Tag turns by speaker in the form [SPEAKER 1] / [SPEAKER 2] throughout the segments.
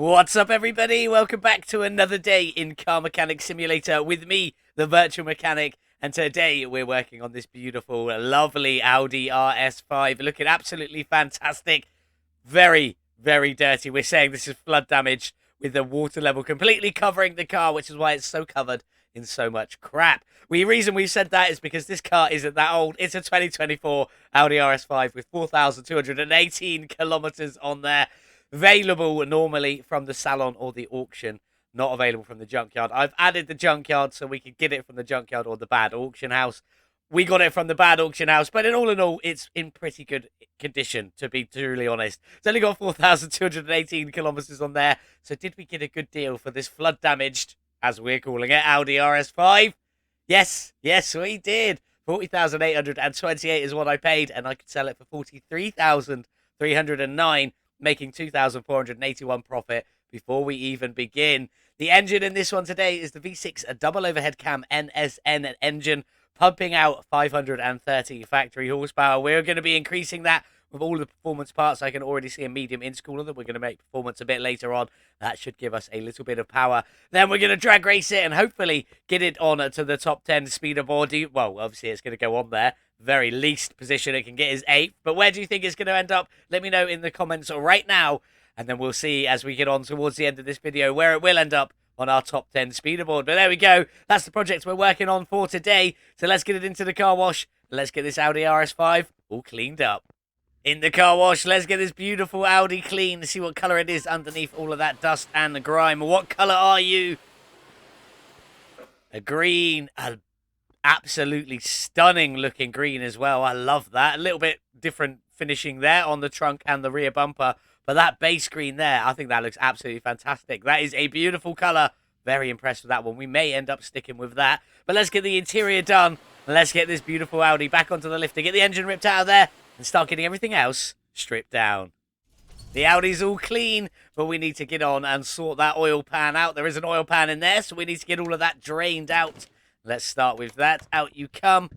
[SPEAKER 1] What's up, everybody? Welcome back to another day in Car Mechanic Simulator with me, the Virtual Mechanic. And today we're working on this beautiful, lovely Audi RS5. Looking absolutely fantastic. Very, very dirty. We're saying this is flood damage with the water level completely covering the car, which is why it's so covered in so much crap. The reason we've said that is because this car isn't that old. It's a 2024 Audi RS5 with 4,218 kilometers on there. Available normally from the salon or the auction, not available from the junkyard. I've added the junkyard so we could get it from the junkyard or the bad auction house. We got it from the bad auction house, but in all, it's in pretty good condition, to be truly honest. It's only got 4,218 kilometers on there. So did we get a good deal for this flood damaged, as we're calling it, Audi RS5? Yes, we did. 40,828 is what I paid, and I could sell it for 43,309. Making 2,481 profit before we even begin. The engine in this one today is the V6 a double overhead cam NSN engine, pumping out 530 factory horsepower. We're going to be increasing that with all the performance parts. I can already see a medium intercooler that we're going to make performance a bit later on. That should give us a little bit of power. Then we're going to drag race it and hopefully get it on to the top 10 speederboard. Well, obviously it's going to go on there. Very least position it can get is 8th. But where do you think it's going to end up? Let me know in the comments right now. And then we'll see as we get on towards the end of this video where it will end up on our top 10 speederboard. But there we go. That's the project we're working on for today. So let's get it into the car wash. Let's get this Audi RS5 all cleaned up. In the car wash, let's get this beautiful Audi clean. See what colour it is underneath all of that dust and the grime. What colour are you? A green. A absolutely stunning looking green as well. I love that. A little bit different finishing there on the trunk and the rear bumper. But that base green there, I think that looks absolutely fantastic. That is a beautiful colour. Very impressed with that one. We may end up sticking with that. But let's get the interior done. Let's get this beautiful Audi back onto the lifter. Get the engine ripped out of there. And start getting everything else stripped down. The Audi's all clean, but we need to get on and sort that oil pan out. There is an oil pan in there, so we need to get all of that drained out. Let's start with that. Out you come.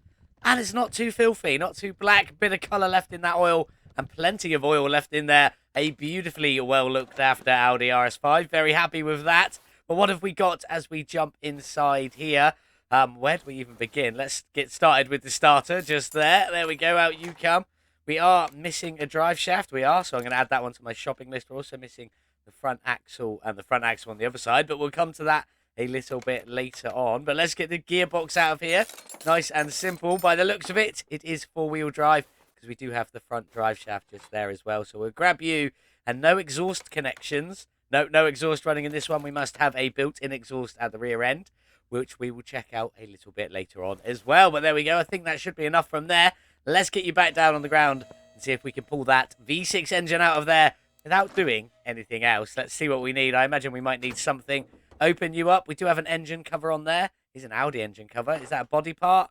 [SPEAKER 1] And it's not too filthy, not too black. Bit of colour left in that oil and plenty of oil left in there. A beautifully well looked after Audi RS5. Very happy with that. But what have we got as we jump inside here? Where do we even begin? Let's get started with the starter just there. There we go. Out you come. We are missing a drive shaft. We are, so I'm going to add that one to my shopping list. We're also missing the front axle and the front axle on the other side, but we'll come to that a little bit later on. But let's get the gearbox out of here. Nice and simple. By the looks of it, it is four-wheel drive because we do have the front drive shaft just there as well. So we'll grab you, and no exhaust connections. No exhaust running in this one. We must have a built-in exhaust at the rear end, which we will check out a little bit later on as well. But there we go. I think that should be enough from there. Let's get you back down on the ground and see if we can pull that V6 engine out of there without doing anything else. Let's see what we need. I imagine we might need something. Open you up. We do have an engine cover on there. It's an Audi engine cover. Is that a body part?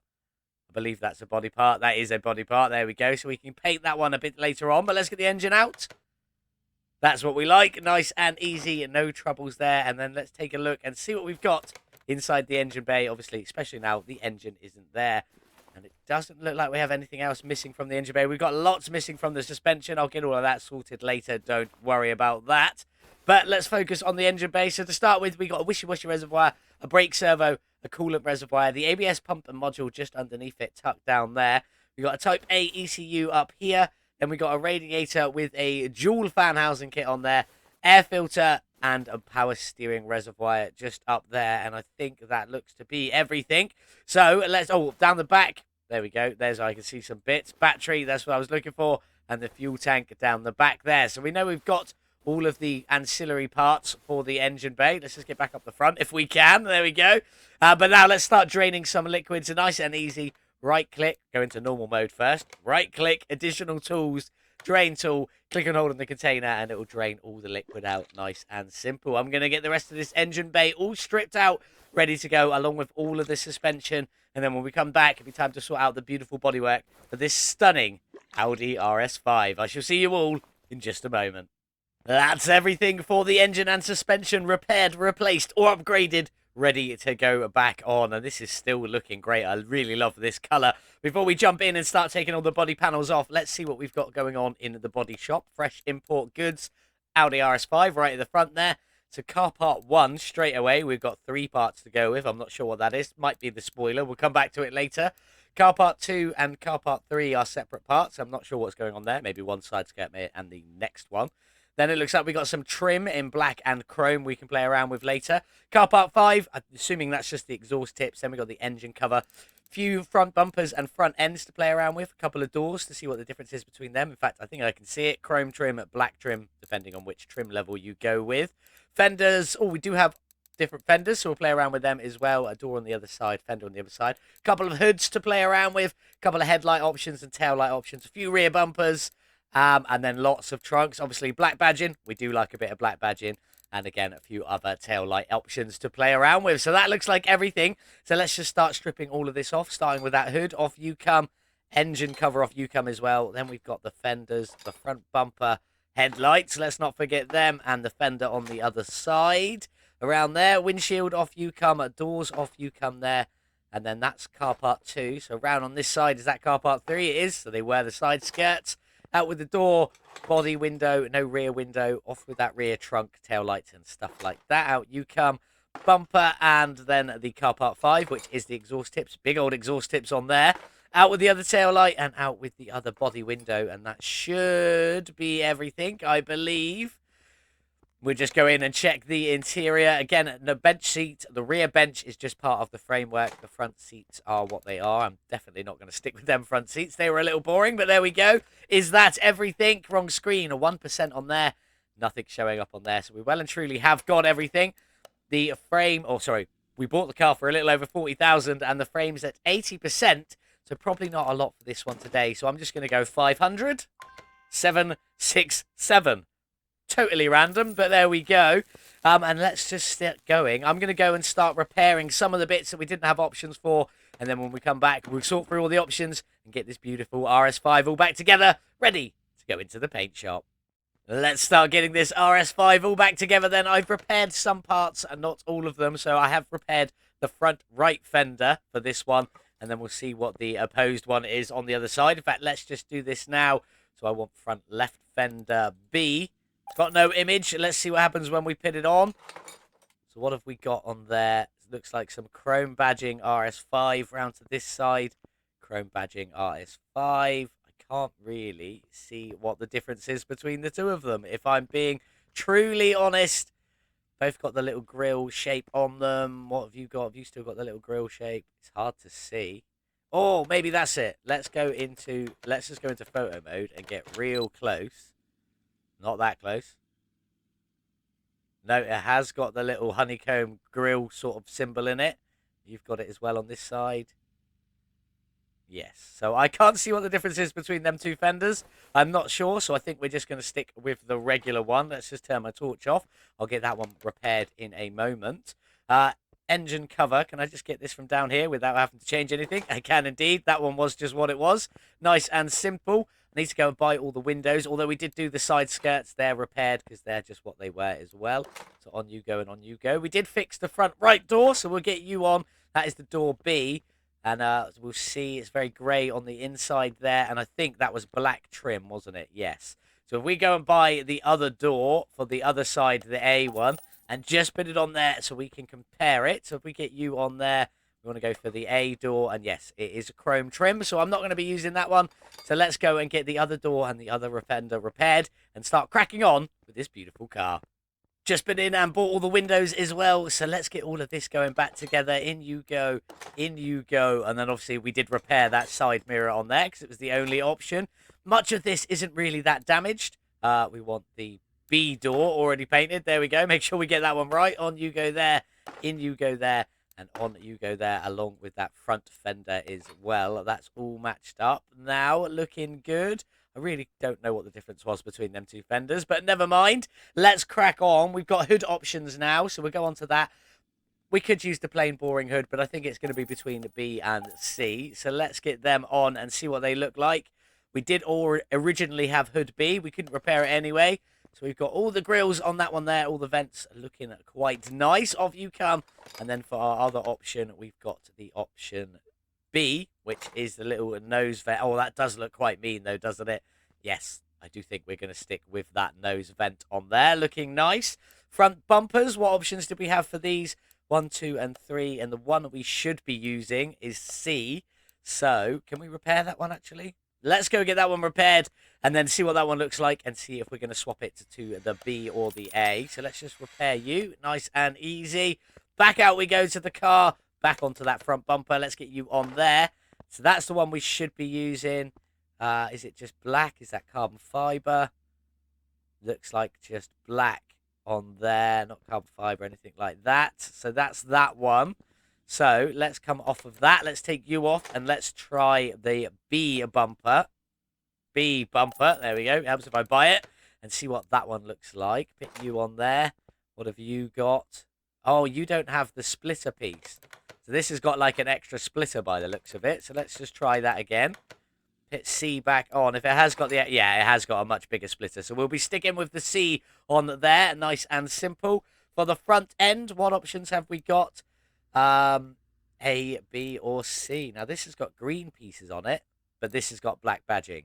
[SPEAKER 1] I believe that's a body part. That is a body part. There we go. So we can paint that one a bit later on. But let's get the engine out. That's what we like. Nice and easy and no troubles there. And then let's take a look and see what we've got inside the engine bay. Obviously, especially now the engine isn't there. And it doesn't look like we have anything else missing from the engine bay. We've got lots missing from the suspension. I'll get all of that sorted later. Don't worry about that. But let's focus on the engine bay. So to start with, we got a wishy-washy reservoir, a brake servo, a coolant reservoir, the ABS pump and module just underneath it, tucked down there. We got a Type A ECU up here. Then we got a radiator with a dual fan housing kit on there, air filter, and a power steering reservoir just up there. And I think that looks to be everything. So let's, down the back. There we go. I can see some bits. Battery, that's what I was looking for. And the fuel tank down the back there. So we know we've got all of the ancillary parts for the engine bay. Let's just get back up the front if we can. There we go. But now let's start draining some liquids. Nice and easy. Right click. Go into normal mode first. Right click. Additional tools. Drain tool. Click and hold on the container and it will drain all the liquid out. Nice and simple. I'm going to get the rest of this engine bay all stripped out, ready to go, along with all of the suspension. And then when we come back, it'll be time to sort out the beautiful bodywork for this stunning Audi RS5. I shall see you all in just a moment. That's everything for the engine and suspension repaired, replaced, or upgraded. Ready to go back on, and this is still looking great. I really love this colour. Before we jump in and start taking all the body panels off, let's see what we've got going on in the body shop. Fresh import goods. Audi RS5 right at the front there. So car part 1, straight away, we've got 3 parts to go with. I'm not sure what that is. Might be the spoiler. We'll come back to it later. Car part 2 and car part 3 are separate parts. I'm not sure what's going on there. Maybe one side skirt and the next one. Then it looks like we got some trim in black and chrome we can play around with later. Car part 5, I'm assuming that's just the exhaust tips. Then we got the engine cover. Few front bumpers and front ends to play around with. A couple of doors to see what the difference is between them. In fact, I think I can see it. Chrome trim, black trim, depending on which trim level you go with. Fenders. Oh, we do have different fenders, so we'll play around with them as well. A door on the other side, fender on the other side. A couple of hoods to play around with. A couple of headlight options and tail light options. A few rear bumpers. And then lots of trunks. Obviously, black badging. We do like a bit of black badging. And again, a few other tail light options to play around with. So that looks like everything. So let's just start stripping all of this off, starting with that hood. Off you come. Engine cover off you come as well. Then we've got the fenders, the front bumper, headlights. Let's not forget them. And the fender on the other side. Around there, windshield off you come. Doors off you come there. And then that's car part 2. So round on this side, is that car part 3? It is. So they wear the side skirts. Out with the door, body window, no rear window. Off with that rear trunk, tail lights and stuff like that. Out you come. Bumper and then the car part 5, which is the exhaust tips. Big old exhaust tips on there. Out with the other tail light and out with the other body window. And that should be everything, I believe. We'll just go in and check the interior. Again, the bench seat, the rear bench is just part of the framework. The front seats are what they are. I'm definitely not going to stick with them front seats. They were a little boring, but there we go. Is that everything? Wrong screen, a 1% on there. Nothing showing up on there. So we well and truly have got everything. The frame, we bought the car for a little over 40,000 and the frame's at 80%. So probably not a lot for this one today. So I'm just going to go 500, 767. Totally random, but there we go. And let's just get going. I'm going to go and start repairing some of the bits that we didn't have options for. And then when we come back, we'll sort through all the options and get this beautiful RS5 all back together, ready to go into the paint shop. Let's start getting this RS5 all back together then. I've repaired some parts and not all of them. So I have repaired the front right fender for this one. And then we'll see what the opposed one is on the other side. In fact, let's just do this now. So I want front left fender B. Got no image. Let's see what happens when we put it on. So what have we got on there? Looks like some chrome badging RS5 round to this side. Chrome badging RS5. I can't really see what the difference is between the two of them. If I'm being truly honest. Both got the little grill shape on them. What have you got? Have you still got the little grill shape? It's hard to see. Oh, maybe that's it. Let's just go into photo mode and get real close. Not that close. No, it has got the little honeycomb grill sort of symbol in it. You've got it as well on this side. Yes. So I can't see what the difference is between them two fenders. I'm not sure, so I think we're just going to stick with the regular one. Let's just turn my torch off. I'll get that one repaired in a moment. Engine cover. Can I just get this from down here without having to change anything? I can indeed. That one was just what it was. Nice and simple. I need to go and buy all the windows, although we did do the side skirts. They're repaired because they're just what they were as well. So on you go and on you go. We did fix the front right door, so we'll get you on. That is the door B. And we'll see it's very grey on the inside there. And I think that was black trim, wasn't it? Yes. So if we go and buy the other door for the other side, the A one, and just put it on there so we can compare it. So if we get you on there, we want to go for the A door. And yes, it is a chrome trim, so I'm not going to be using that one. So let's go and get the other door and the other fender repaired and start cracking on with this beautiful car. Just been in and bought all the windows as well. So let's get all of this going back together. In you go. In you go. And then obviously we did repair that side mirror on there because it was the only option. Much of this isn't really that damaged. We want the B door already painted. There we go. Make sure we get that one right. On you go there. In you go there. And on you go there along with that front fender as well. That's all matched up. Now looking good. I really don't know what the difference was between them two fenders, but never mind. Let's crack on. We've got hood options now, so we'll go on to that. We could use the plain boring hood, but I think it's going to be between B and C. So let's get them on and see what they look like. We did originally have hood B. We couldn't repair it anyway. So we've got all the grills on that one there. All the vents are looking quite nice. Off you come. And then for our other option, we've got the option B, which is the little nose vent. Oh, that does look quite mean, though, doesn't it? Yes, I do think we're going to stick with that nose vent on there. Looking nice. Front bumpers, what options did we have for these? 1, 2, and 3. And the one we should be using is C. So, can we repair that one, actually? Let's go get that one repaired and then see what that one looks like and see if we're going to swap it to the B or the A. So, let's just repair you. Nice and easy. Back out we go to the car. Back onto that front bumper. Let's get you on there. So, that's the one we should be using. Is it just black? Is that carbon fiber? Looks like just black on there. Not carbon fiber or anything like that. So, that's that one. So, let's come off of that. Let's take you off and let's try the B bumper. B bumper. There we go. It helps if I buy it and see what that one looks like. Put you on there. What have you got? Oh, you don't have the splitter piece. So, this has got like an extra splitter by the looks of it. So, let's just try that again. Hit C back on. If it has got the... Yeah, it has got a much bigger splitter. So, we'll be sticking with the C on there. Nice and simple. For the front end, what options have we got? A, B, or C. Now, this has got green pieces on it, but this has got black badging.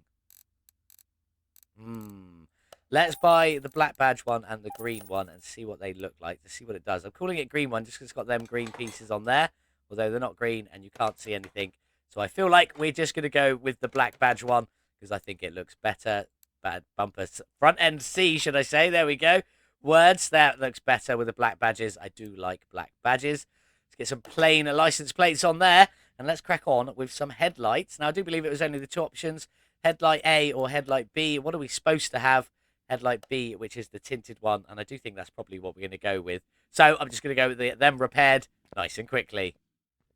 [SPEAKER 1] Let's buy the black badge one and the green one and see what they look like, to see what it does. I'm calling it green one just because it's got them green pieces on there, although they're not green and you can't see anything. So I feel like we're just going to go with the black badge one because I think it looks better. Bad bumpers. Front end C, should I say. There we go. Words. That looks better with the black badges. I do like black badges. Let's get some plain license plates on there. And let's crack on with some headlights. Now, I do believe it was only the two options. Headlight A or headlight B. What are we supposed to have? Headlight B, which is the tinted one. And I do think that's probably what we're going to go with. So I'm just going to go with them repaired nice and quickly.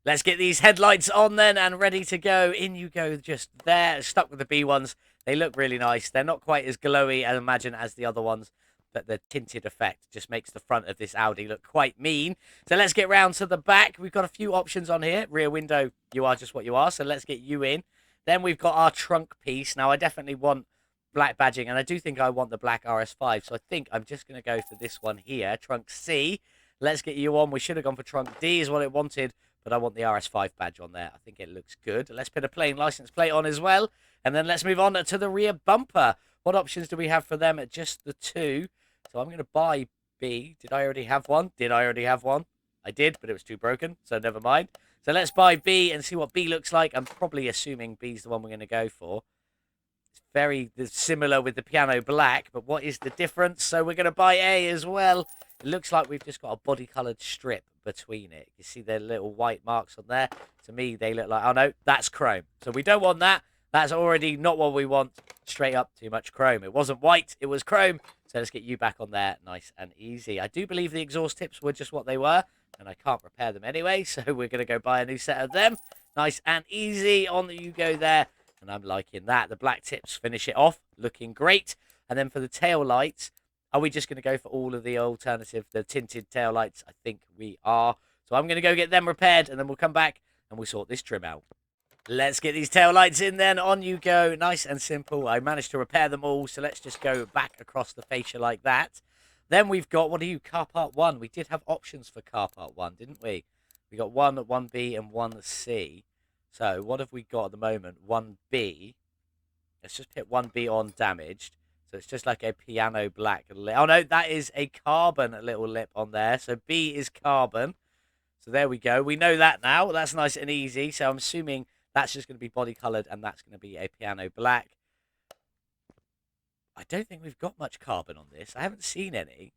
[SPEAKER 1] Let's get these headlights on then and ready to go. In you go just there. Stuck with the B ones. They look really nice. They're not quite as glowy, I imagine, as the other ones. But the tinted effect just makes the front of this Audi look quite mean. So let's get round to the back. We've got a few options on here. Rear window, you are just what you are. So let's get you in. Then we've got our trunk piece. Now, I definitely want black badging. And I do think I want the black RS5. So I think I'm just going to go for this one here. Trunk C. Let's get you on. We should have gone for trunk D is what it wanted. But I want the RS5 badge on there. I think it looks good. Let's put a plain license plate on as well. And then let's move on to the rear bumper. What options do we have for them? Just the two. So I'm going to buy B. Did I already have one? Did I already have one? I did, but it was too broken. So never mind. So let's buy B and see what B looks like. I'm probably assuming B's the one we're going to go for. It's very similar with the piano black. But what is the difference? So we're going to buy A as well. It looks like we've just got a body-coloured strip between it. You see the little white marks on there? To me, they look like, oh no, that's chrome. So we don't want that. That's already not what we want. Straight up, too much chrome. It wasn't white, it was chrome. So let's get you back on there, nice and easy. I do believe the exhaust tips were just what they were, and I can't repair them anyway, so we're going to go buy a new set of them. Nice and easy, on you go there, and I'm liking that. The black tips finish it off, looking great. And then for the tail lights, are we just going to go for all of the alternative, the tinted tail lights? I think we are. So I'm going to go get them repaired, and then we'll come back and we'll sort this trim out. Let's get these tail lights in then. On you go. Nice and simple. I managed to repair them all, so let's just go back across the fascia like that. Then we've got, what are you, car part 1? We did have options for car part 1, didn't we? We got 1B, and 1C. So what have we got at the moment? 1B. Let's just put 1B on damaged. So it's just like a piano black lip. Oh, no, that is a carbon little lip on there. So B is carbon. So there we go. We know that now. That's nice and easy. So I'm assuming that's just going to be body coloured and that's going to be a piano black. I don't think we've got much carbon on this. I haven't seen any.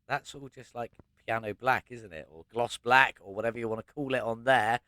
[SPEAKER 1] That's all just like piano black, isn't it? Or gloss black or whatever you want to call it on there.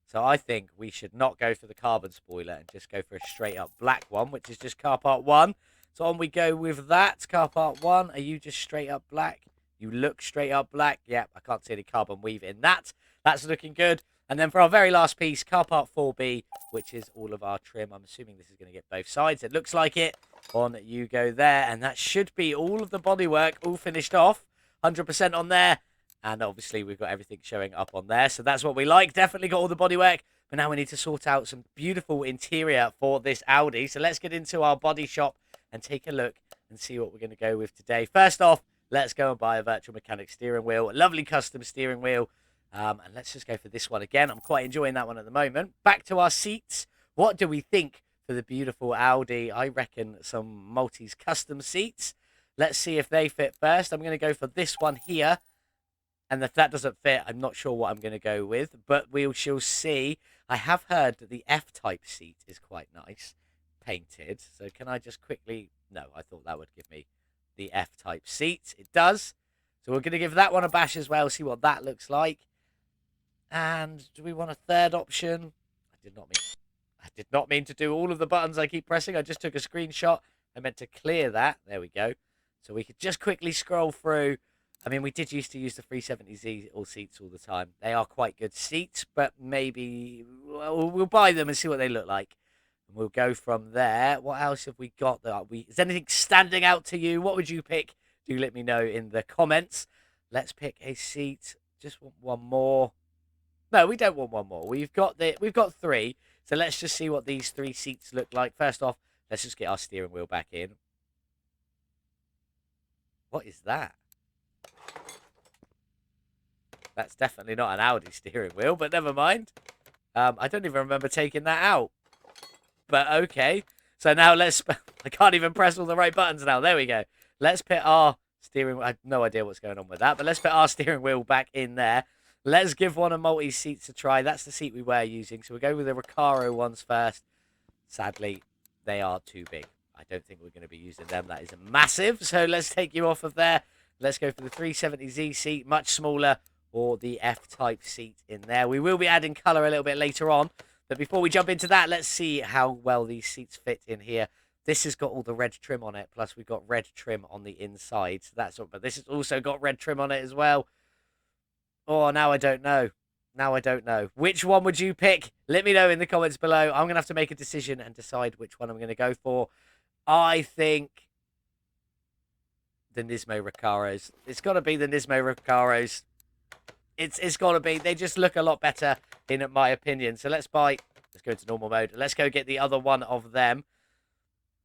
[SPEAKER 1] So I think we should not go for the carbon spoiler and just go for a straight up black one, which is just car part 1. So on we go with that. Car part 1. Are you just straight up black? You look straight up black. Yep, I can't see any carbon weave in that. That's looking good. And then for our very last piece, car part 4B, which is all of our trim. I'm assuming this is going to get both sides. It looks like it. On you go there. And that should be all of the bodywork all finished off. 100% on there. And obviously we've got everything showing up on there. So that's what we like. Definitely got all the bodywork. But now we need to sort out some beautiful interior for this Audi. So let's get into our body shop and take a look and see what we're going to go with today. First off, let's go and buy a virtual mechanic steering wheel. A lovely custom steering wheel. And let's just go for this one again. I'm quite enjoying that one at the moment. Back to our seats. What do we think for the beautiful Audi, I reckon some Maltese custom seats. Let's see if they fit first. I'm going to go for this one here. And if that doesn't fit, I'm not sure what I'm going to go with. But we shall see. I have heard that the F-type seat is quite nice, painted. So can I just quickly... No, I thought that would give me the F-type seat. It does. So we're going to give that one a bash as well, see what that looks like. And do we want a third option? I did not mean to do all of the buttons I keep pressing. I just took a screenshot. I meant to clear that. There we go. So we could just quickly scroll through. I mean, we did used to use the 370Z all seats all the time. They are quite good seats, but maybe we'll buy them and see what they look like. And we'll go from there. What else have we got? Is anything standing out to you? What would you pick? Do let me know in the comments. Let's pick a seat. Just want one more. No, we don't want one more. We've got three. So let's just see what these three seats look like. First off, let's just get our steering wheel back in. What is that? That's definitely not an Audi steering wheel, but never mind. I don't even remember taking that out. But okay. So now I can't even press all the right buttons now. There we go. Let's put our steering wheel. I have no idea what's going on with that, but let's put our steering wheel back in there. Let's give one of Maltese seats a try. That's the seat we were using. So we'll go with the Recaro ones first. Sadly, they are too big. I don't think we're going to be using them. That is massive. So let's take you off of there. Let's go for the 370Z seat, much smaller, or the F-type seat in there. We will be adding colour a little bit later on. But before we jump into that, let's see how well these seats fit in here. This has got all the red trim on it. Plus, we've got red trim on the inside. So that's all. But this has also got red trim on it as well. Oh, now I don't know. Now I don't know. Which one would you pick? Let me know in the comments below. I'm going to have to make a decision and decide which one I'm going to go for. I think the Nismo Recaros. It's got to be the Nismo Recaros. It's got to be. They just look a lot better, in my opinion. So let's go into normal mode. Let's go get the other one of them.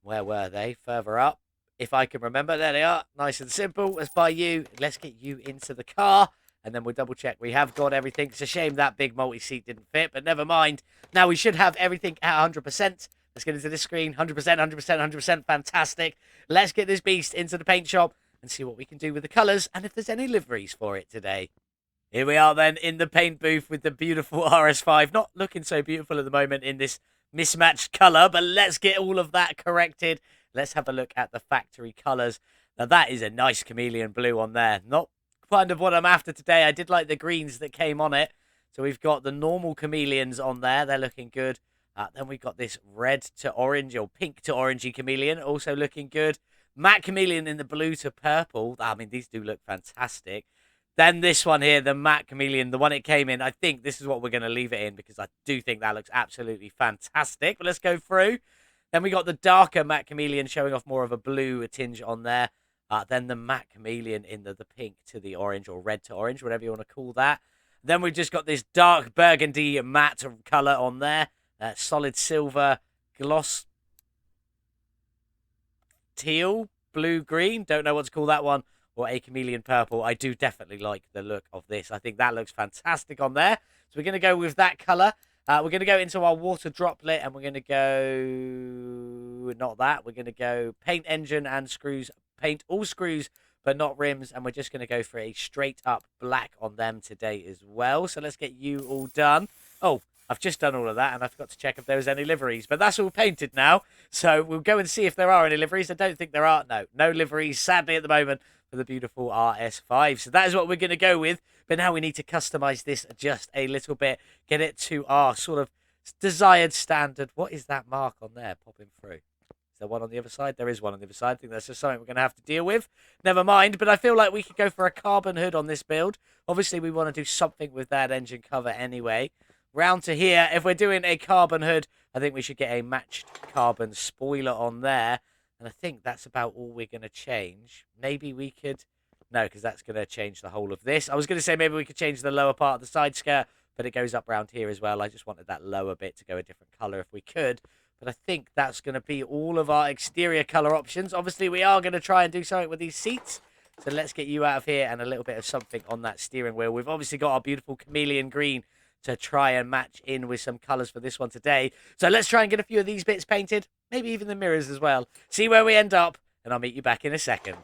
[SPEAKER 1] Where were they? Further up. If I can remember. There they are. Nice and simple. Let's buy you. Let's get you into the car. And then we'll double check. We have got everything. It's a shame that big multi-seat didn't fit, but never mind. Now we should have everything at 100%. Let's get into this screen. 100%, 100%, 100%. Fantastic. Let's get this beast into the paint shop and see what we can do with the colours and if there's any liveries for it today. Here we are then in the paint booth with the beautiful RS5. Not looking so beautiful at the moment in this mismatched colour, but let's get all of that corrected. Let's have a look at the factory colours. Now that is a nice chameleon blue on there. Not kind of what I'm after today. I did like the greens that came on it. So we've got the normal chameleons on there. They're looking good. Then we've got this red to orange or pink to orangey chameleon. Also looking good. Matte chameleon in the blue to purple. I mean, these do look fantastic. Then this one here, the matte chameleon, the one it came in. I think this is what we're going to leave it in because I do think that looks absolutely fantastic. But let's go through. Then we got the darker matte chameleon showing off more of a blue tinge on there. Then the matte chameleon in the pink to the orange or red to orange, whatever you want to call that. Then we've just got this dark burgundy matte colour on there. Solid silver, gloss, teal, blue, green. Don't know what to call that one. Or a chameleon purple. I do definitely like the look of this. I think that looks fantastic on there. So we're going to go with that colour. We're going to go into our water droplet and we're going to go... Not that. We're going to go paint engine and screws. Paint all screws but not rims, and we're just going to go for a straight up black on them today as well. So let's get you all done. Oh, I've just done all of that and I forgot to check if there was any liveries, but that's all painted now, so we'll go and see if there are any liveries. I don't think there are. No liveries sadly at the moment for the beautiful RS5. So that is what we're going to go with, but now we need to customize this just a little bit, get it to our sort of desired standard. What is that mark on there popping through? Is there one on the other side? There is one on the other side. I think that's just something we're going to have to deal with. Never mind, but I feel like we could go for a carbon hood on this build. Obviously, we want to do something with that engine cover anyway. Round to here, if we're doing a carbon hood, I think we should get a matched carbon spoiler on there. And I think that's about all we're going to change. Maybe we could... No, because that's going to change the whole of this. I was going to say maybe we could change the lower part of the side skirt, but it goes up around here as well. I just wanted that lower bit to go a different colour if we could. But I think that's going to be all of our exterior colour options. Obviously, we are going to try and do something with these seats. So let's get you out of here and a little bit of something on that steering wheel. We've obviously got our beautiful chameleon green to try and match in with some colours for this one today. So let's try and get a few of these bits painted, maybe even the mirrors as well. See where we end up, and I'll meet you back in a second.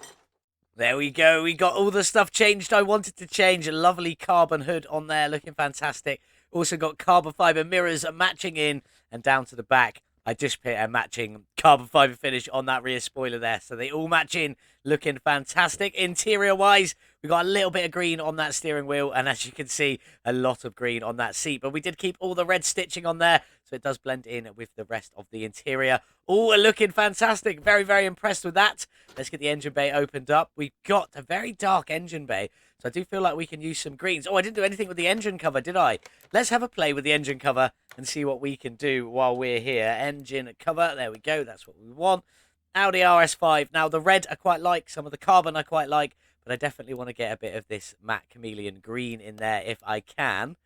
[SPEAKER 1] There we go. We got all the stuff changed I wanted to change. A lovely carbon hood on there, looking fantastic. Also got carbon fibre mirrors matching in and down to the back. I just put a matching carbon fibre finish on that rear spoiler there. So they all match in, looking fantastic. Interior-wise, we got a little bit of green on that steering wheel. And as you can see, a lot of green on that seat. But we did keep all the red stitching on there, so it does blend in with the rest of the interior. All looking fantastic. Very, very impressed with that. Let's get the engine bay opened up. We've got a very dark engine bay, so I do feel like we can use some greens. Oh, I didn't do anything with the engine cover, did I? Let's have a play with the engine cover and see what we can do while we're here. Engine cover, there we go. That's what we want. Audi RS5. Now, the red I quite like. Some of the carbon I quite like, but I definitely want to get a bit of this matte chameleon green in there if I can.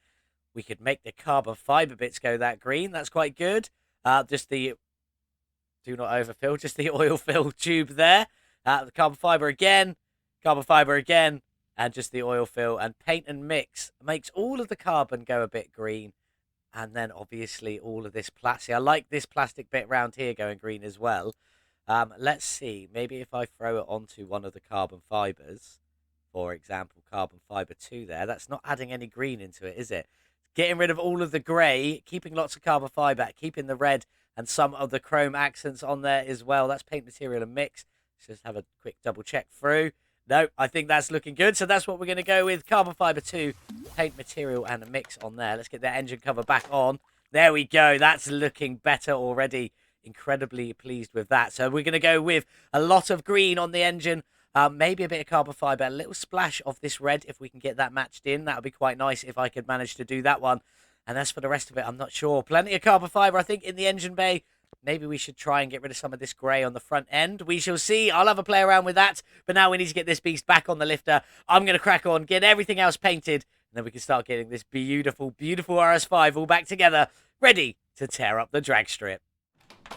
[SPEAKER 1] We could make the carbon fibre bits go that green. That's quite good. Just the... Do not overfill. Just the oil fill tube there. The carbon fibre again. Carbon fibre again. And just the oil fill. And paint and mix makes all of the carbon go a bit green. And then obviously all of this plastic. I like this plastic bit around here going green as well. Let's see. Maybe if I throw it onto one of the carbon fibres. For example, carbon fibre 2 there. That's not adding any green into it, is it? Getting rid of all of the grey. Keeping lots of carbon fibre. Keeping the red and some of the chrome accents on there as well. That's paint material and mix. Let's just have a quick double check through. No, I think that's looking good. So that's what we're going to go with. Carbon fibre 2, paint material and a mix on there. Let's get that engine cover back on. There we go. That's looking better already. Incredibly pleased with that. So we're going to go with a lot of green on the engine. Maybe a bit of carbon fibre. A little splash of this red if we can get that matched in. That would be quite nice if I could manage to do that one. And as for the rest of it, I'm not sure. Plenty of carbon fibre, I think, in the engine bay. Maybe we should try and get rid of some of this grey on the front end. We shall see. I'll have a play around with that. But now we need to get this beast back on the lifter. I'm going to crack on, get everything else painted, and then we can start getting this beautiful, beautiful RS5 all back together, ready to tear up the drag strip.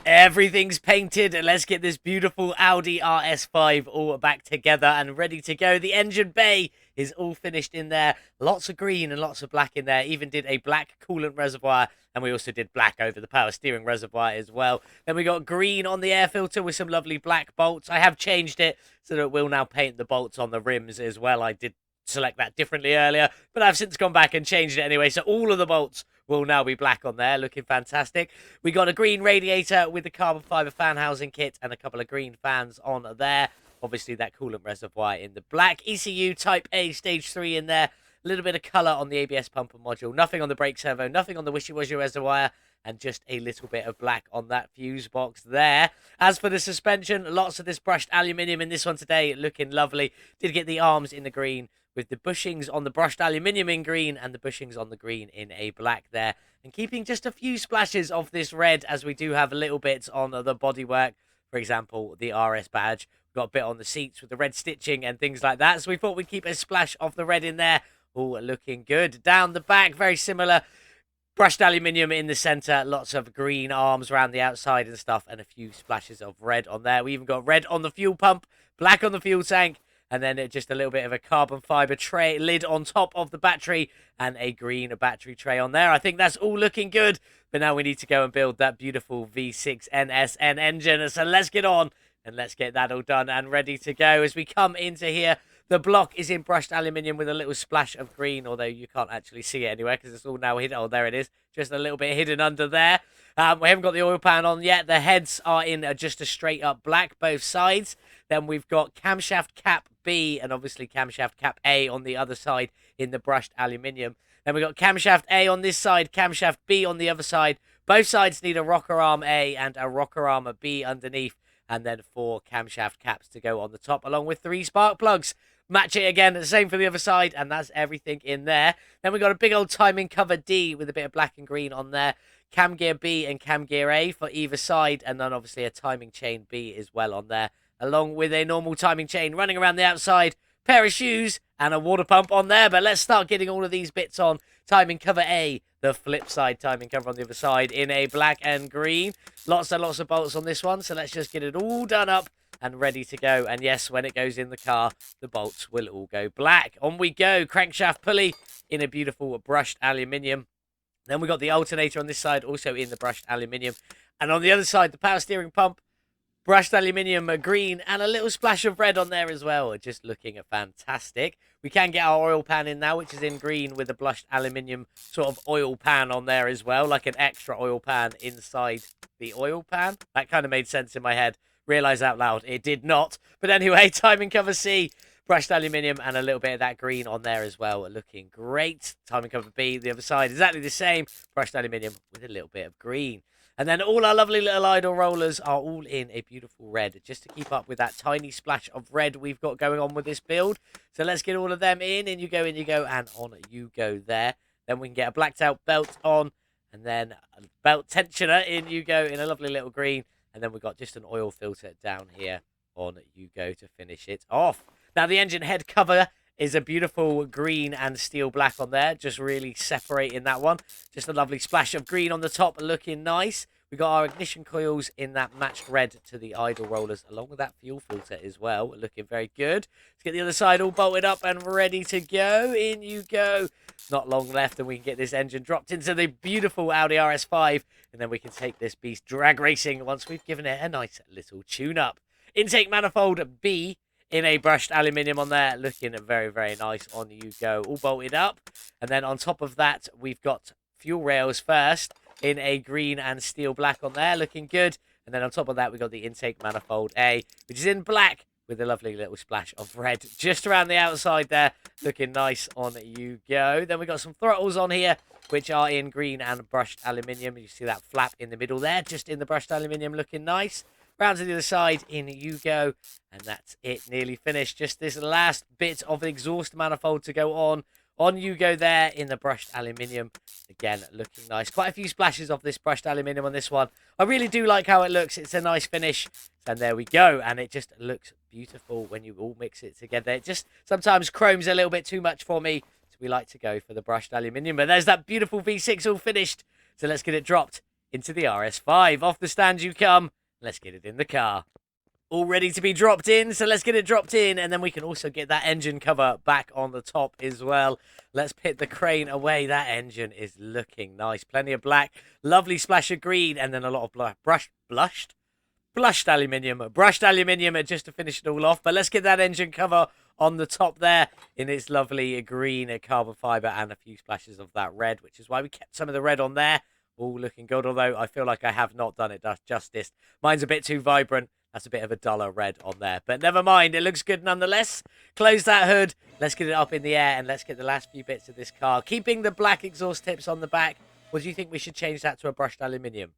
[SPEAKER 1] Everything's painted, and let's get this beautiful Audi RS5 all back together and ready to go. The engine bay is all finished in there. Lots of green and lots of black in there. Even did a black coolant reservoir, and we also did black over the power steering reservoir as well. Then we got green on the air filter with some lovely black bolts. I have changed it so that it will now paint the bolts on the rims as well. I did select that differently earlier, but I've since gone back and changed it anyway. So all of the bolts will now be black on there, looking fantastic. We got a green radiator with the carbon fibre fan housing kit and a couple of green fans on there. Obviously that coolant reservoir in the black. ECU Type A Stage 3 in there. A little bit of colour on the ABS pumper module. Nothing on the brake servo, nothing on the wishy-washy reservoir, and just a little bit of black on that fuse box there. As for the suspension, lots of this brushed aluminium in this one today, looking lovely. Did get the arms in the green, with the bushings on the brushed aluminium in green and the bushings on the green in a black there. And keeping just a few splashes of this red, as we do have little bits on the bodywork. For example, the RS badge. We've got a bit on the seats with the red stitching and things like that. So we thought we'd keep a splash of the red in there. All looking good. Down the back, very similar. Brushed aluminium in the centre. Lots of green arms around the outside and stuff. And a few splashes of red on there. We even got red on the fuel pump. Black on the fuel tank. And then just a little bit of a carbon fibre tray lid on top of the battery and a green battery tray on there. I think that's all looking good. But now we need to go and build that beautiful V6 NSN engine. So let's get on and let's get that all done and ready to go. As we come into here, the block is in brushed aluminium with a little splash of green, although you can't actually see it anywhere because it's all now hidden. Oh, there it is. Just a little bit hidden under there. We haven't got the oil pan on yet. The heads are in just a straight up black, both sides. Then we've got camshaft cap B and obviously camshaft cap A on the other side in the brushed aluminium. Then we've got camshaft A on this side, camshaft B on the other side. Both sides need a rocker arm A and a rocker arm B underneath. And then 4 camshaft caps to go on the top, along with 3 spark plugs. Match it again, the same for the other side, and that's everything in there. Then we've got a big old timing cover D with a bit of black and green on there. Cam gear B and cam gear A for either side, and then obviously a timing chain B as well on there, along with a normal timing chain running around the outside, pair of shoes, and a water pump on there. But let's start getting all of these bits on. Timing cover A, the flip side timing cover on the other side in a black and green. Lots and lots of bolts on this one, so let's just get it all done up and ready to go. And yes, when it goes in the car, the bolts will all go black. On we go. Crankshaft pulley in a beautiful brushed aluminium. Then we got the alternator on this side, also in the brushed aluminium. And on the other side, the power steering pump, brushed aluminium, green, and a little splash of red on there as well. Just looking fantastic. We can get our oil pan in now, which is in green with a brushed aluminium sort of oil pan on there as well, like an extra oil pan inside the oil pan. That kind of made sense in my head. Realize out loud, it did not. But anyway, timing cover C, brushed aluminium, and a little bit of that green on there as well. Looking great. Timing cover B, the other side, exactly the same. Brushed aluminium with a little bit of green. And then all our lovely little idle rollers are all in a beautiful red, just to keep up with that tiny splash of red we've got going on with this build. So let's get all of them in you go, and on you go there. Then we can get a blacked out belt on, and then a belt tensioner in you go in a lovely little green. And then we've got just an oil filter down here on you go to finish it off. Now, the engine head cover is a beautiful green and steel black on there, just really separating that one. Just a lovely splash of green on the top, looking nice. We got our ignition coils in that matched red to the idle rollers, along with that fuel filter as well, looking very good. Let's get the other side all bolted up and ready to go. In you go. Not long left, and we can get this engine dropped into the beautiful Audi RS5, and then we can take this beast drag racing once we've given it a nice little tune-up. Intake manifold B in a brushed aluminium on there, looking very, very nice. On you go, all bolted up. And then on top of that, we've got fuel rails first in a green and steel black on there, looking good. And then on top of that, we've got the intake manifold A, which is in black with a lovely little splash of red just around the outside there, looking nice. On you go. Then we've got some throttles on here, which are in green and brushed aluminium. You see that flap in the middle there, just in the brushed aluminium, looking nice. Round to the other side, in you go, and that's it, nearly finished. Just this last bit of exhaust manifold to go on. On you go there in the brushed aluminium. Again, looking nice. Quite a few splashes of this brushed aluminium on this one. I really do like how it looks. It's a nice finish. And there we go. And it just looks beautiful when you all mix it together. It just sometimes chrome's a little bit too much for me. So we like to go for the brushed aluminium. But there's that beautiful V6 all finished. So let's get it dropped into the RS5. Off the stand you come. Let's get it in the car. All ready to be dropped in, so let's get it dropped in, and then we can also get that engine cover back on the top as well. Let's pit the crane away. That engine is looking nice. Plenty of black, lovely splash of green, and then a lot of brushed aluminium just to finish it all off. But let's get that engine cover on the top there in its lovely green carbon fiber and a few splashes of that red, which is why we kept some of the red on there. All looking good, although I feel like I have not done it justice. Mine's a bit too vibrant. That's a bit of a duller red on there. But never mind, it looks good nonetheless. Close that hood. Let's get it up in the air, and let's get the last few bits of this car. Keeping the black exhaust tips on the back. Or do you think we should change that to a brushed aluminium?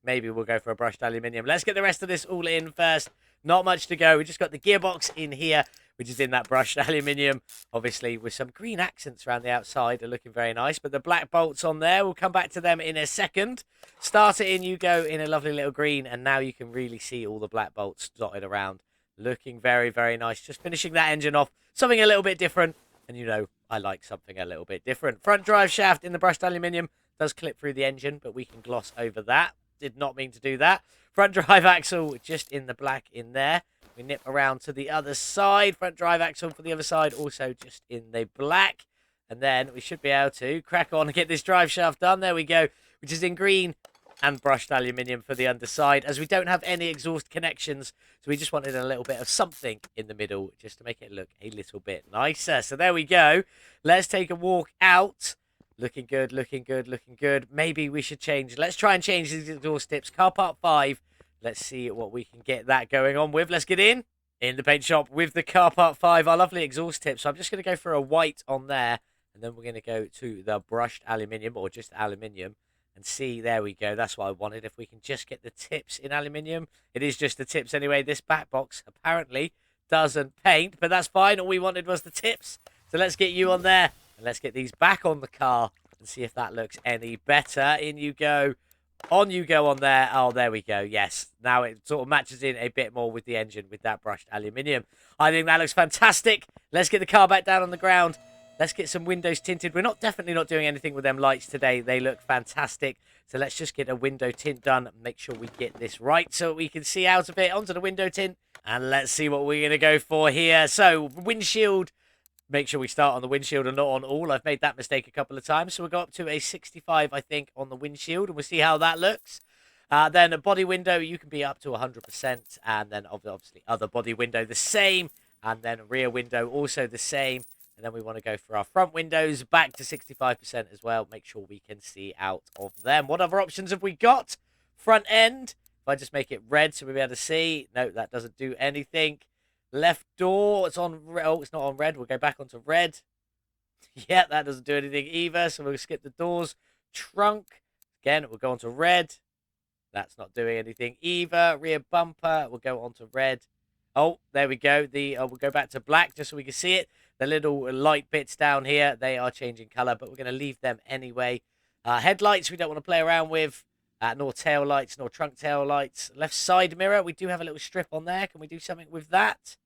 [SPEAKER 1] Maybe we'll go for a brushed aluminium. Let's get the rest of this all in first. Not much to go. We just got the gearbox in here, which is in that brushed aluminium, obviously with some green accents around the outside. They're looking very nice, but the black bolts on there, we'll come back to them in a second. Start it in you go in a lovely little green, and now you can really see all the black bolts dotted around. Looking very, very nice. Just finishing that engine off. Something a little bit different, and you know, I like something a little bit different. Front drive shaft in the brushed aluminium does clip through the engine, but we can gloss over that. Did not mean to do that. Front drive axle just in the black in there. We nip around to the other side. Front drive axle for the other side also just in the black. And then we should be able to crack on and get this drive shaft done. There we go. Which is in green and brushed aluminium for the underside, as we don't have any exhaust connections. So we just wanted a little bit of something in the middle just to make it look a little bit nicer. So there we go. Let's take a walk out. Looking good, looking good, looking good. Maybe we should change. Let's try and change these exhaust tips. Car part 5. Let's see what we can get that going on with. Let's get in the paint shop with the car part 5. Our lovely exhaust tip. So I'm just going to go for a white on there. And then we're going to go to the brushed aluminium, or just aluminium. And see, there we go. That's what I wanted. If we can just get the tips in aluminium. It is just the tips anyway. This back box apparently doesn't paint. But that's fine. All we wanted was the tips. So let's get you on there. And let's get these back on the car and see if that looks any better. In you go. On you go on there. Oh, there we go. Yes. Now it sort of matches in a bit more with the engine with that brushed aluminium. I think that looks fantastic. Let's get the car back down on the ground. Let's get some windows tinted. We're definitely not doing anything with them lights today. They look fantastic. So let's just get a window tint done. Make sure we get this right so we can see out of it onto the window tint. And let's see what we're going to go for here. So windshield make sure we start on the windshield and not on all. I've made that mistake a couple of times. So we'll go up to a 65, I think, on the windshield, and we'll see how that looks. Then a body window, you can be up to 100%, and then obviously other body window the same, and then rear window also the same. And then we want to go for our front windows back to 65% as well. Make sure we can see out of them. What other options have we got? Front end. If I just make it red so we'll be able to see. No, that doesn't do anything. Left door. It's on. Oh, it's not on red. We'll go back onto red. Yeah, that doesn't do anything either. So we'll skip the doors. Trunk. Again, we'll go onto red. That's not doing anything either. Rear bumper. We'll go onto red. Oh, there we go. We'll go back to black just so we can see it. The little light bits down here, they are changing color, but we're going to leave them anyway. Headlights, we don't want to play around with. Nor tail lights, nor trunk tail lights. Left side mirror, we do have a little strip on there. Can we do something with that?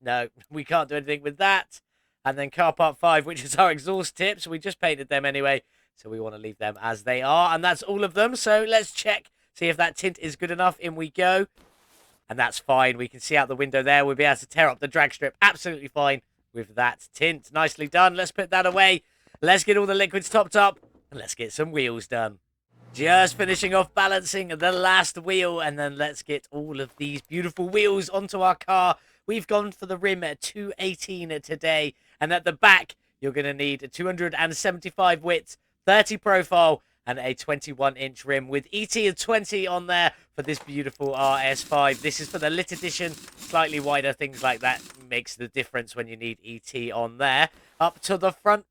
[SPEAKER 1] No, we can't do anything with that. And then car part 5, which is our exhaust tips. We just painted them anyway, so we want to leave them as they are. And that's all of them. So let's check, see if that tint is good enough. In we go. And that's fine. We can see out the window there. We'll be able to tear up the drag strip. Absolutely fine with that tint. Nicely done. Let's put that away. Let's get all the liquids topped up. And let's get some wheels done. Just finishing off balancing the last wheel. And then let's get all of these beautiful wheels onto our car. We've gone for the rim at 218 today. And at the back, you're going to need a 275 width, 30 profile, and a 21-inch rim with ET of 20 on there for this beautiful RS5. This is for the lit edition, slightly wider, things like that makes the difference when you need ET on there. Up to the front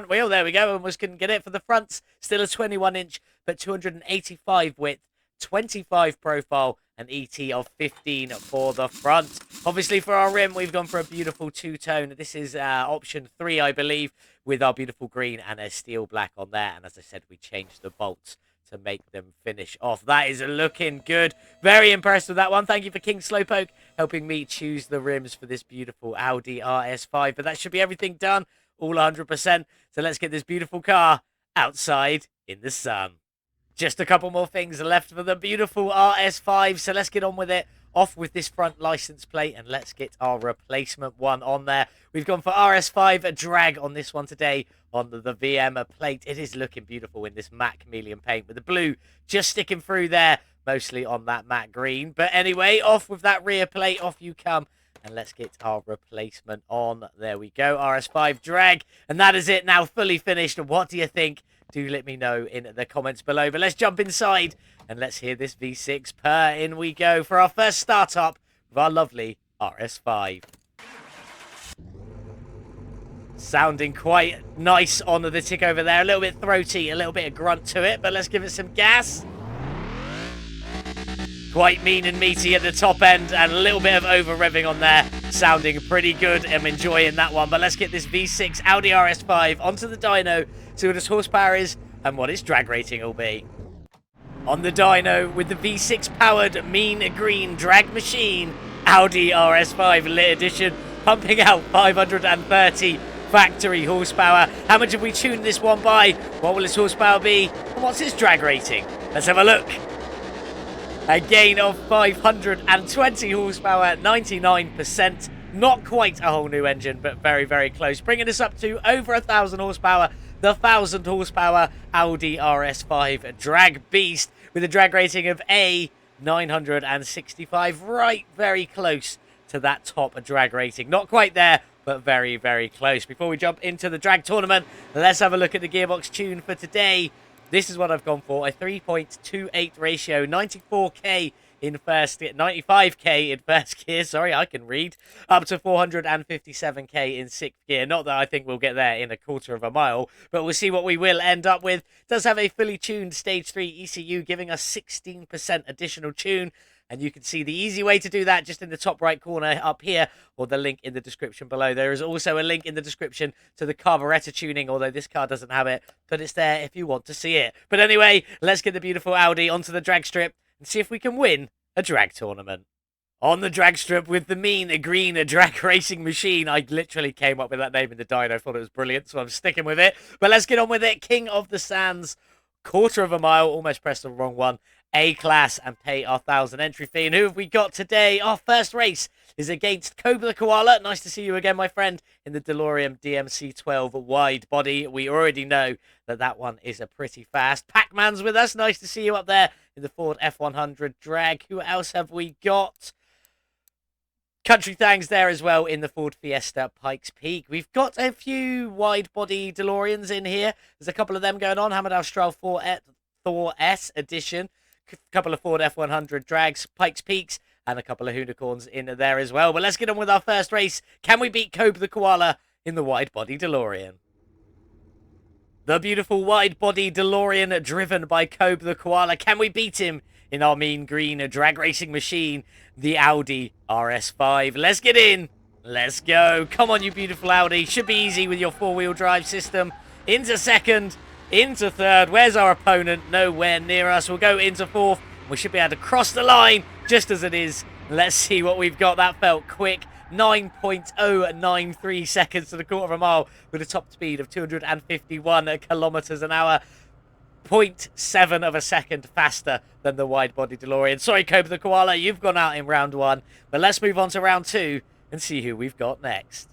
[SPEAKER 1] wheel, there we go, almost couldn't get it for the fronts. Still a 21-inch, but 285 width, 25 profile, and ET of 15 for the front. Obviously, for our rim, we've gone for a beautiful two-tone. This is option 3, I believe, with our beautiful green and a steel black on there. And as I said, we changed the bolts to make them finish off. That is looking good. Very impressed with that one. Thank you for King Slowpoke helping me choose the rims for this beautiful Audi RS5. But that should be everything done, all 100%. So let's get this beautiful car outside in the sun. Just a couple more things left for the beautiful RS5, so let's get on with it. Off with this front license plate, and let's get our replacement one on there. We've gone for RS5, a drag on this one today on the VM plate. It is looking beautiful in this matte chameleon paint with the blue just sticking through there, mostly on that matte green. But anyway, off with that rear plate, off you come. And let's get our replacement on. There we go, RS5 drag. And that is it now, fully finished. What do you think? Do let me know in the comments below. But let's jump inside and let's hear this V6 purr. In we go for our first startup with our lovely RS5. Sounding quite nice on the tick over there. A little bit throaty, a little bit of grunt to it. But let's give it some gas. Quite mean and meaty at the top end and a little bit of over revving on there. Sounding pretty good. I'm enjoying that one. But let's get this V6 Audi RS5 onto the dyno. See what its horsepower is and what its drag rating will be. On the dyno with the V6 powered mean green drag machine, Audi RS5 lit edition, pumping out 530 factory horsepower. How much have we tuned this one by? What will its horsepower be? And what's its drag rating? Let's have a look. A gain of 520 horsepower, 99%. Not quite a whole new engine, but very, very close. Bringing us up to over 1,000 horsepower. The 1,000 horsepower Audi RS5 drag beast with a drag rating of a 965. Right, very close to that top drag rating. Not quite there, but very, very close. Before we jump into the drag tournament, let's have a look at the gearbox tune for today. This is what I've gone for, a 3.28 ratio, 94k in first, 95k in first gear, sorry, I can read, up to 457k in sixth gear. Not that I think we'll get there in a quarter of a mile, but we'll see what we will end up with. It does have a fully tuned Stage 3 ECU, giving us 16% additional tune. And you can see the easy way to do that just in the top right corner up here, or the link in the description below. There is also a link in the description to the carburetor tuning, although this car doesn't have it, but it's there if you want to see it. But anyway, let's get the beautiful Audi onto the drag strip and see if we can win a drag tournament. On the drag strip with the mean green drag racing machine. I literally came up with that name in the dyno. I thought it was brilliant, so I'm sticking with it. But let's get on with it. King of the Sands. Quarter of a mile, almost pressed the wrong one. A-class and pay our 1,000 entry fee. And who have we got today? Our first race is against Cobra the Koala. Nice to see you again, my friend, in the DeLorean DMC-12 wide body. We already know that that one is a pretty fast. Pac-Man's with us. Nice to see you up there in the Ford F100 drag. Who else have we got? Country Thang's there as well in the Ford Fiesta Pikes Peak. We've got a few wide-body DeLoreans in here. There's a couple of them going on. Hamad Al-Stral Thor S edition. A couple of Ford F100 drags, Pikes Peaks, and a couple of unicorns in there as well. But let's get on with our first race. Can we beat Cobra the Koala in the wide-body DeLorean? The beautiful wide-body DeLorean driven by Cobra the Koala. Can we beat him in our mean green drag racing machine, the Audi RS5? Let's get in. Let's go. Come on, you beautiful Audi. Should be easy with your four-wheel drive system. Into second, into third. Where's our opponent? Nowhere near us. We'll go into fourth. We should be able to cross the line just as it is. Let's see what we've got. That felt quick. 9.093 seconds to the quarter of a mile with a top speed of 251 kilometers an hour. 0.7 of a second faster than the wide-body DeLorean. Sorry, Cobra the Koala, you've gone out in round one. But let's move on to round two and see who we've got next.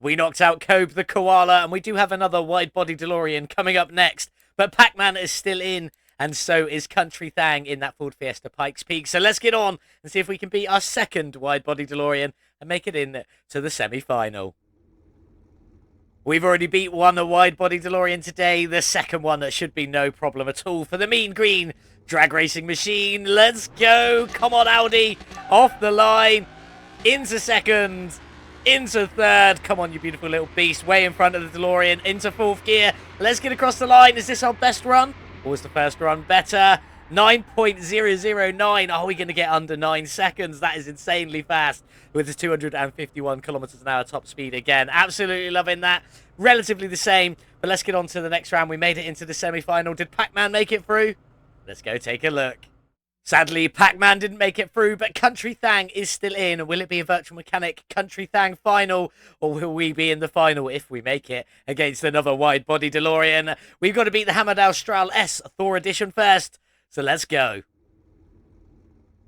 [SPEAKER 1] We knocked out Cobra the Koala, and we do have another wide-body DeLorean coming up next. But Pac-Man is still in, and so is Country Thang in that Ford Fiesta Pikes Peak. So let's get on and see if we can beat our second wide-body DeLorean and make it in to the semi-final. We've already beat one wide-body DeLorean today. The second one, that should be no problem at all for the mean green drag racing machine. Let's go. Come on, Audi. Off the line. Into second. Into third. Come on, you beautiful little beast. Way in front of the DeLorean. Into fourth gear. Let's get across the line. Is this our best run? Or was the first run better? 9.009. Are we going to get under 9 seconds? That is insanely fast with the 251 kilometers an hour top speed again. Absolutely loving that. Relatively the same, but let's get on to the next round. We made it into the semi-final. Did Pac-Man make it through? Let's go take a look. Sadly, Pac-Man didn't make it through, but Country Thang is still in. Will it be a Virtual Mechanic Country Thang final, or will we be in the final if we make it against another wide-body DeLorean? We've got to beat the Hamad Al-Stral S Thor edition first. So let's go.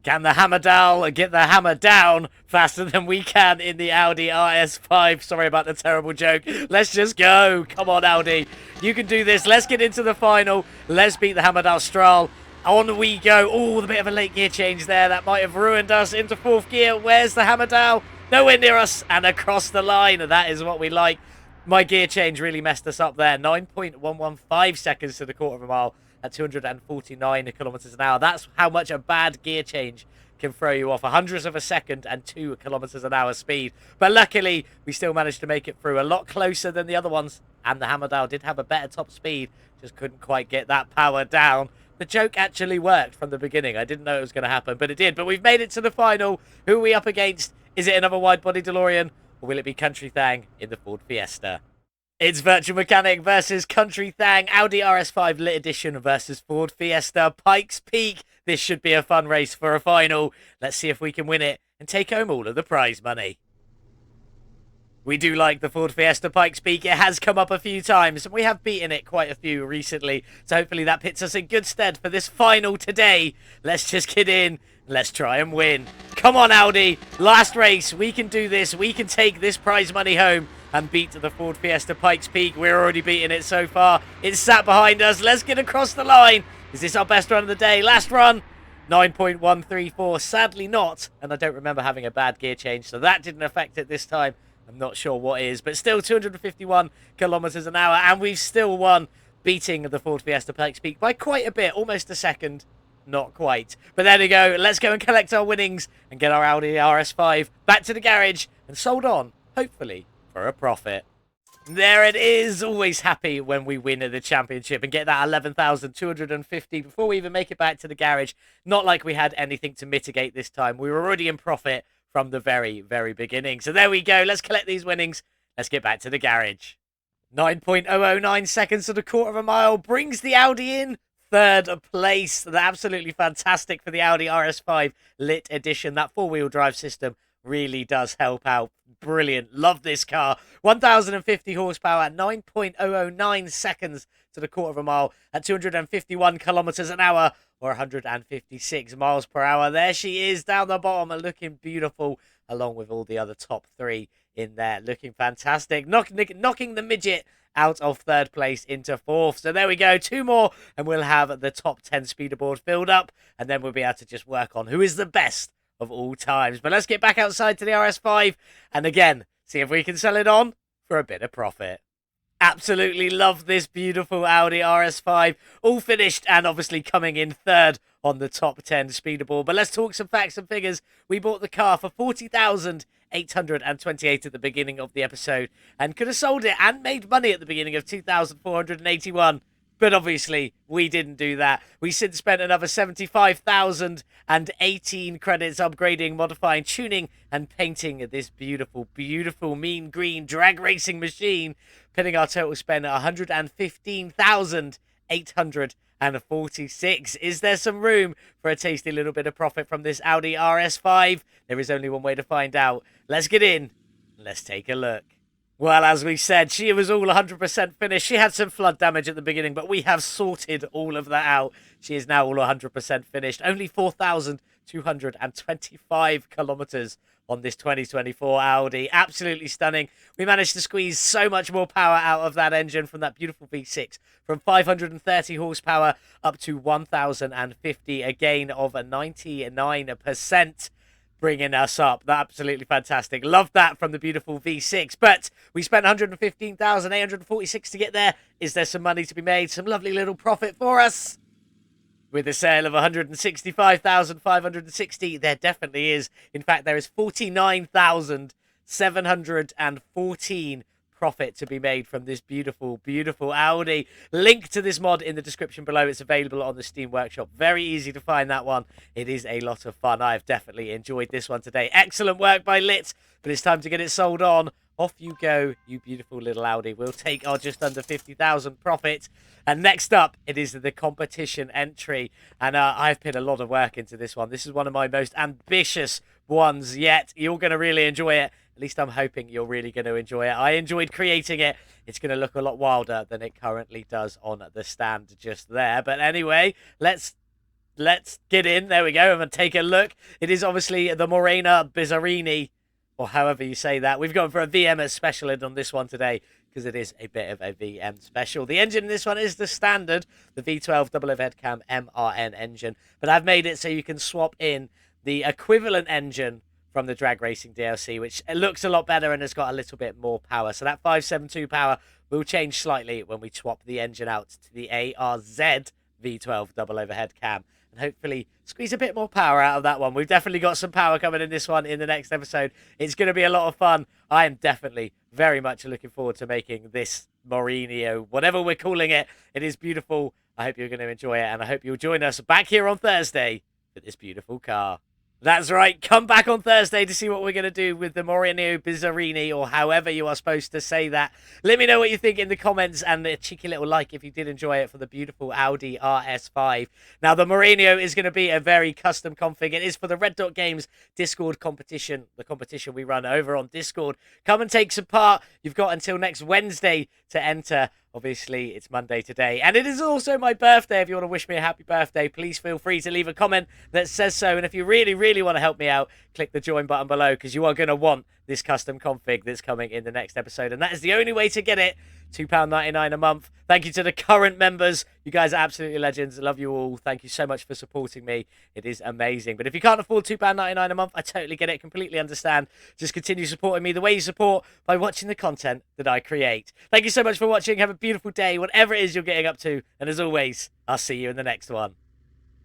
[SPEAKER 1] Can the Hamadal get the hammer down faster than we can in the Audi RS5? Sorry about the terrible joke. Let's just go. Come on, Audi. You can do this. Let's get into the final. Let's beat the Hamad Al-Stral. On we go. Oh, a bit of a late gear change there. That might have ruined us into fourth gear. Where's the Hamadal? Nowhere near us. And across the line. That is what we like. My gear change really messed us up there. 9.115 seconds to the quarter of a mile at 249 kilometers an hour. That's how much a bad gear change can throw you off. 100th of a second and 2 kilometers an hour speed. But luckily, we still managed to make it through. A lot closer than the other ones. And the Hamadal did have a better top speed. Just couldn't quite get that power down. The joke actually worked from the beginning. I didn't know it was going to happen, but it did. But we've made it to the final. Who are we up against? Is it another wide-body DeLorean? Or will it be Country Thang in the Ford Fiesta? It's Virtual Mechanic versus Country Thang, Audi RS5 Lit Edition versus Ford Fiesta Pikes Peak. This should be a fun race for a final. Let's see if we can win it and take home all of the prize money. We do like the Ford Fiesta Pikes Peak. It has come up a few times, and we have beaten it quite a few recently. So hopefully that puts us in good stead for this final today. Let's just get in. Let's try and win. Come on, Audi. Last race. We can do this. We can take this prize money home and beat the Ford Fiesta Pikes Peak. We're already beating it so far. It's sat behind us. Let's get across the line. Is this our best run of the day? Last run. 9.134. Sadly not. And I don't remember having a bad gear change, so that didn't affect it this time. I'm not sure what is, but still 251 kilometers an hour, and we've still won, beating the Ford Fiesta Pikes Peak by quite a bit, almost a second. Not quite. But there we go. Let's go and collect our winnings and get our Audi RS5 back to the garage and sold on, hopefully, for a profit. There it is. Always happy when we win the championship and get that 11,250 before we even make it back to the garage. Not like we had anything to mitigate this time. We were already in profit from the very, very beginning. So there we go. Let's collect these winnings. Let's get back to the garage. 9.009 seconds to the quarter of a mile brings the Audi in third place. They're absolutely fantastic for the Audi RS5 Lit Edition. That four-wheel drive system really does help out. Brilliant. Love this car. 1,050 horsepower at 9.009 seconds to the quarter of a mile at 251 kilometers an hour or 156 miles per hour. There she is down the bottom and looking beautiful, along with all the other top three in there, looking fantastic, knocking the midget out of third place into fourth. So there we go, 2 more and we'll have the top 10 speederboard filled up, and then we'll be able to just work on who is the best of all times. But let's get back outside to the RS5 and again see if we can sell it on for a bit of profit. Absolutely love this beautiful Audi RS5, all finished and obviously coming in third on the top 10 speederboard. But let's talk some facts and figures. We bought the car for 40,828 at the beginning of the episode and could have sold it and made money at the beginning of 2,481. But obviously, we didn't do that. We since spent another 75,018 credits upgrading, modifying, tuning, and painting this beautiful, beautiful, mean green drag racing machine, putting our total spend at 115,846. Is there some room for a tasty little bit of profit from this Audi RS5? There is only one way to find out. Let's get in. Let's take a look. Well, as we said, she was all 100% finished. She had some flood damage at the beginning, but we have sorted all of that out. She is now all 100% finished. Only 4,225 kilometers on this 2024 Audi. Absolutely stunning. We managed to squeeze so much more power out of that engine from that beautiful V6, from 530 horsepower up to 1,050, a gain of 99%. Bringing us up. Absolutely fantastic. Love that from the beautiful V6. But we spent 115,846 to get there. Is there some money to be made? Some lovely little profit for us? With a sale of 165,560, there definitely is. In fact, there is 49,714 profit to be made from this beautiful, beautiful Audi. Link to this mod in the description below. It's available on the Steam Workshop. Very easy to find that one. It is a lot of fun. I've definitely enjoyed this one today. Excellent work by Lit, but it's time to get it sold on. Off you go, you beautiful little Audi. We'll take our just under 50,000 profit. And next up, it is the competition entry. And I've put a lot of work into this one. This is one of my most ambitious ones yet. You're going to really enjoy it. At least I'm hoping you're really going to enjoy it. I enjoyed creating it. It's going to look a lot wilder than it currently does on the stand just there. But anyway, let's get in. There we go. And take a look. It is obviously the Morena Bizzarini, or however you say that. We've gone for a VM special on this one today because it is a bit of a VM special. The engine in this one is the standard, the V12 double overhead cam MRN engine. But I've made it so you can swap in the equivalent engine from the Drag Racing DLC, which looks a lot better and has got a little bit more power. So that 572 power will change slightly when we swap the engine out to the ARZ V12 double overhead cam. And hopefully squeeze a bit more power out of that one. We've definitely got some power coming in this one in the next episode. It's going to be a lot of fun. I am definitely very much looking forward to making this Morenio, whatever we're calling it. It is beautiful. I hope you're going to enjoy it, and I hope you'll join us back here on Thursday for this beautiful car. That's right, come back on Thursday to see what we're going to do with the Moreno Bizzarini, or however you are supposed to say that. Let me know what you think in the comments, and a cheeky little like if you did enjoy it for the beautiful Audi RS5. Now, the Moreno is going to be a very custom config. It is for the Red Dot Games Discord competition, the competition we run over on Discord. Come and take some part. You've got until next Wednesday to enter. Obviously, it's Monday today, and it is also my birthday. If you want to wish me a happy birthday, please feel free to leave a comment that says so. And if you really, really want to help me out, click the join button below, because you are going to want this custom config that's coming in the next episode. And that is the only way to get it. £2.99 a month. Thank you to the current members. You guys are absolutely legends. I love you all. Thank you so much for supporting me. It is amazing. But if you can't afford £2.99 a month, I totally get it. Completely understand. Just continue supporting me the way you support, by watching the content that I create. Thank you so much for watching. Have a beautiful day, whatever it is you're getting up to. And as always, I'll see you in the next one.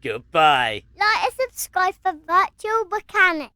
[SPEAKER 1] Goodbye.
[SPEAKER 2] Like and subscribe for Virtual Mechanic.